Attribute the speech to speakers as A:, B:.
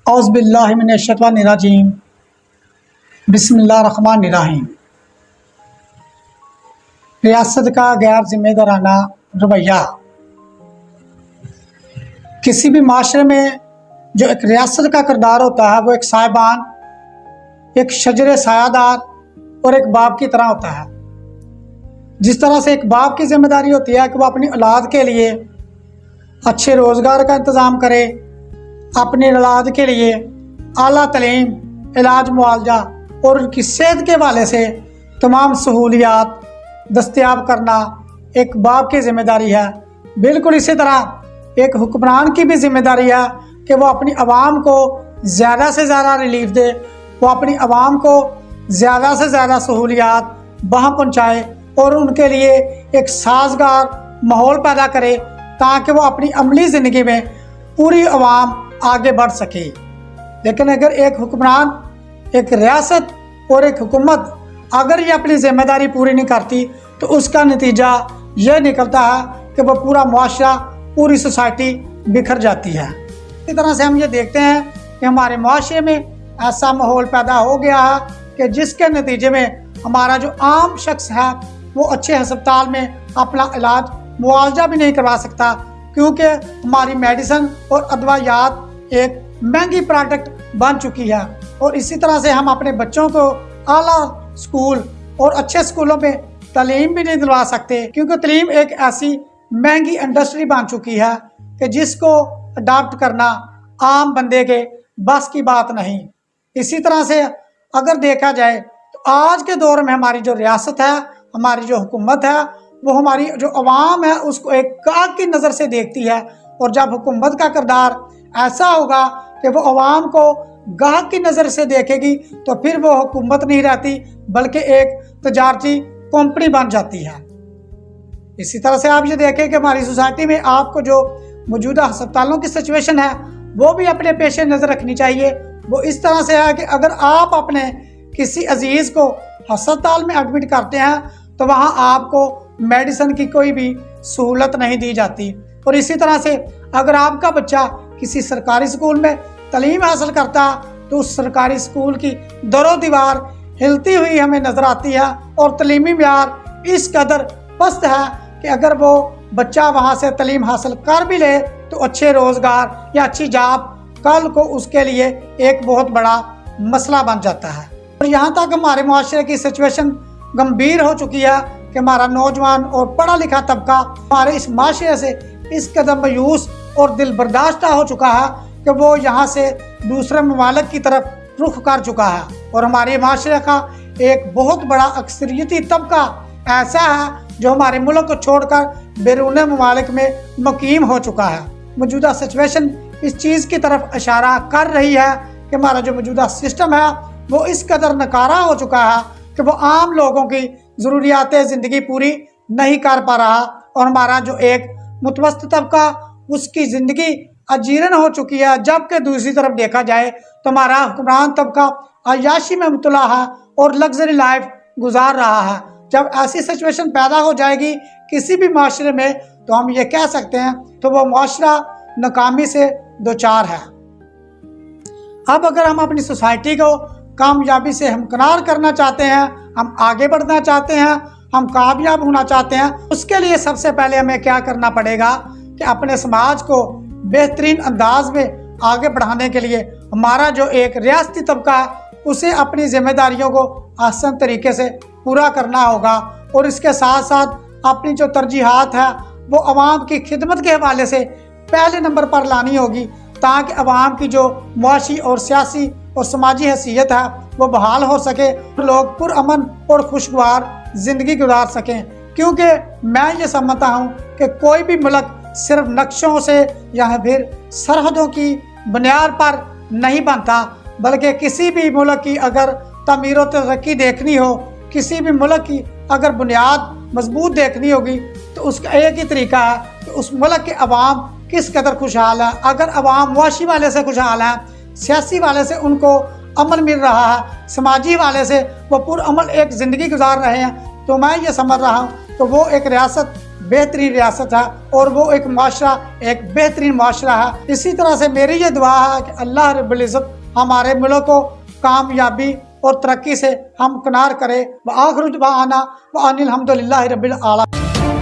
A: औज़ुबिल्लाहिमिनश्शैतानिर्रजीम बिस्मिल्लाहिर्रहमानिर्रहीम। रियासत का गैर जिम्मेदाराना रवैया। किसी भी माशरे में जो एक रियासत का किरदार होता है वो एक साहिबान, एक शजर सायादार और एक बाप की तरह होता है। जिस तरह से एक बाप की जिम्मेदारी होती है कि वो अपनी औलाद के लिए अच्छे रोज़गार का इंतज़ाम करे, अपनी औलाद के लिए आला तलीम, इलाज मुआवजा और उनकी सेहत के हवाले से तमाम सहूलियात दस्तयाब करना एक बाप की ज़िम्मेदारी है। बिल्कुल इसी तरह एक हुक्मरान की भी ज़िम्मेदारी है कि वो अपनी आवाम को ज़्यादा से ज़्यादा रिलीफ दे, वो अपनी आवाम को ज़्यादा से ज़्यादा सहूलियात वहाँ पहुँचाए और उनके लिए एक साजगार माहौल पैदा करे ताकि वो अपनी अमली ज़िंदगी में पूरी आवाम आगे बढ़ सके। लेकिन अगर एक हुक्मरान, एक रियासत और एक हुकूमत अगर ये अपनी ज़िम्मेदारी पूरी नहीं करती तो उसका नतीजा यह निकलता है कि वह पूरा मुआशरा, पूरी सोसाइटी बिखर जाती है। इसी तरह से हम ये देखते हैं कि हमारे मुआशरे में ऐसा माहौल पैदा हो गया है कि जिसके नतीजे में हमारा जो आम शख्स है वो अच्छे अस्पताल में अपना इलाज मुआवजा भी नहीं करवा सकता, क्योंकि हमारी मेडिसिन और अदवायात एक महंगी प्रोडक्ट बन चुकी है। और इसी तरह से हम अपने बच्चों को आला स्कूल और अच्छे स्कूलों में तालीम भी नहीं दिलवा सकते, क्योंकि तालीम एक ऐसी महंगी इंडस्ट्री बन चुकी है कि जिसको अडॉप्ट करना आम बंदे के बस की बात नहीं। इसी तरह से अगर देखा जाए तो आज के दौर में हमारी जो रियासत है, हमारी जो हुकूमत है, वो हमारी जो अवाम है उसको एक गाहक की नज़र से देखती है। और जब हुकूमत का किरदार ऐसा होगा कि वो अवाम को गाहक की नज़र से देखेगी तो फिर वो हुकूमत नहीं रहती बल्कि एक तजारती कंपनी बन जाती है। इसी तरह से आप ये देखें कि हमारी सोसाइटी में आपको जो मौजूदा अस्पतालों की सिचुएशन है वो भी अपने पेश नज़र रखनी चाहिए। वो इस तरह से है कि अगर आप अपने किसी अजीज़ को अस्पताल में एडमिट करते हैं तो वहाँ आपको मेडिसिन की कोई भी सहूलत नहीं दी जाती। और इसी तरह से अगर आपका बच्चा किसी सरकारी स्कूल में तालीम हासिल करता तो उस सरकारी स्कूल की दरो दीवार हिलती हुई हमें नज़र आती है और तलीमी म्यार इस कदर पस्त है कि अगर वो बच्चा वहाँ से तालीम हासिल कर भी ले तो अच्छे रोज़गार या अच्छी जॉब कल को उसके लिए एक बहुत बड़ा मसला बन जाता है। और यहाँ तक हमारे मुआशरे की सिचुएशन गंभीर हो चुकी है कि हमारा नौजवान और पढ़ा लिखा तबका हमारे इस माशरे से इस कदम मायूस और दिल बर्दाश्ता हो चुका है कि वो यहाँ से दूसरे ममालिक की तरफ रुख कर चुका है। और हमारे माशरे का एक बहुत बड़ा अक्सरियती तबका ऐसा है जो हमारे मुल्क को छोड़कर बैरून ममालिक में मुकीम हो चुका है। मौजूदा सिचुएशन इस चीज़ की तरफ इशारा कर रही है कि हमारा जो मौजूदा सिस्टम है वो इस कदर नकारा हो चुका है कि वो आम लोगों की ज़रूरियात ज़िंदगी पूरी नहीं कर पा रहा। और हमारा जो एक मुतवस्तित तबका उसकी ज़िंदगी अजीरन हो चुकी है, जबकि दूसरी तरफ देखा जाए तो हमारा हुक्मरान तबका अय्याशी में मुब्तला है और लग्जरी लाइफ गुजार रहा है। जब ऐसी सिचुएशन पैदा हो जाएगी किसी भी माशरे में तो हम ये कह सकते हैं तो वो माशरा नाकामी से दो चार है। अब अगर हम अपनी सोसाइटी को कामयाबी से हमकिनार करना चाहते हैं, हम आगे बढ़ना चाहते हैं, हम कामयाब होना चाहते हैं, उसके लिए सबसे पहले हमें क्या करना पड़ेगा कि अपने समाज को बेहतरीन अंदाज में आगे बढ़ाने के लिए हमारा जो एक रियासती तबका है उसे अपनी जिम्मेदारियों को आसान तरीके से पूरा करना होगा। और इसके साथ साथ अपनी जो तरजीहात है वो आवाम की खिदमत के हवाले से पहले नंबर पर लानी होगी, ताकि आवाम की जो मुआशी और सियासी और समाजी हैसियत है वो बहाल हो सके, लोग पुरअमन और खुशगवार ज़िंदगी गुजार सकें। क्योंकि मैं ये समझता हूँ कि कोई भी मुल्क सिर्फ नक्शों से या फिर सरहदों की बुनियाद पर नहीं बनता, बल्कि किसी भी मुल्क की अगर तमीर और तरक्की देखनी हो, किसी भी मुल्क की अगर बुनियाद मजबूत देखनी होगी तो उसका एक ही तरीका है कि उस मुल्क के अवाम किस कदर खुशहाल है। अगर अवाम मुआशी वाले से खुशहाल है, सियासी वाले से उनको अमन मिल रहा है, समाजी वाले से वो पुरअमन एक ज़िंदगी गुजार रहे हैं, तो मैं ये समझ रहा हूँ तो वो एक रियासत बेहतरीन रियासत है और वो एक माशरा एक बेहतरीन माशरा है। इसी तरह से मेरी ये दुआ है कि अल्लाह रब्बुल इज़्ज़त हमारे मुल्क को कामयाबी और तरक्की से हमकिनार करे। व आखिर दअवाना व अनिल हम्दुलिल्लाहि रब्बिल आलमीन।